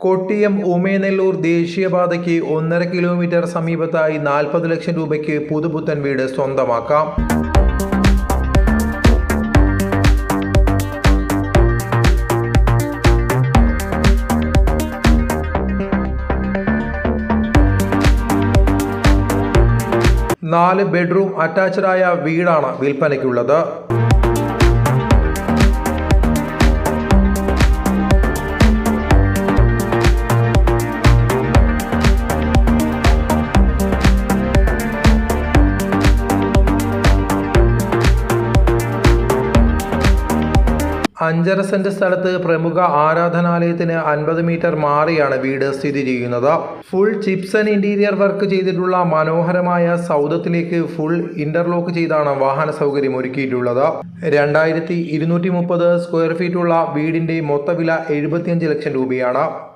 Kottiyam Umayanallur ദേശീയപാതയ്ക്ക് 1.5 kilometre സമീപത്തായി 40 ലക്ഷം രൂപയ്ക്ക് പുതുപുത്തൻ വീട് സ്വന്തമാക്കാം. നാല് ബെഡ്റൂം അറ്റാച്ച്ഡായ വീടാണ് വിൽപ്പനയ്ക്കുള്ളത്. അഞ്ചര സെന്റ് സ്ഥലത്ത് പ്രമുഖ ആരാധനാലയത്തിന് 50 മീറ്റർ മാറിയാണ് വീട് സ്ഥിതി ചെയ്യുന്നത്. Full chips and interior work ചെയ്തിട്ടുള്ള മനോഹരമായ സൗധത്തിലേക്ക് ഫുൾ ഇന്റർലോക്ക് ചെയ്താണ് വാഹന സൗകര്യം ഒരുക്കിയിട്ടുള്ളത്. 2230 സ്ക്വയർ ഫീറ്റുള്ള വീടിന്റെ മൊത്തവില 75 ലക്ഷം രൂപയാണ്.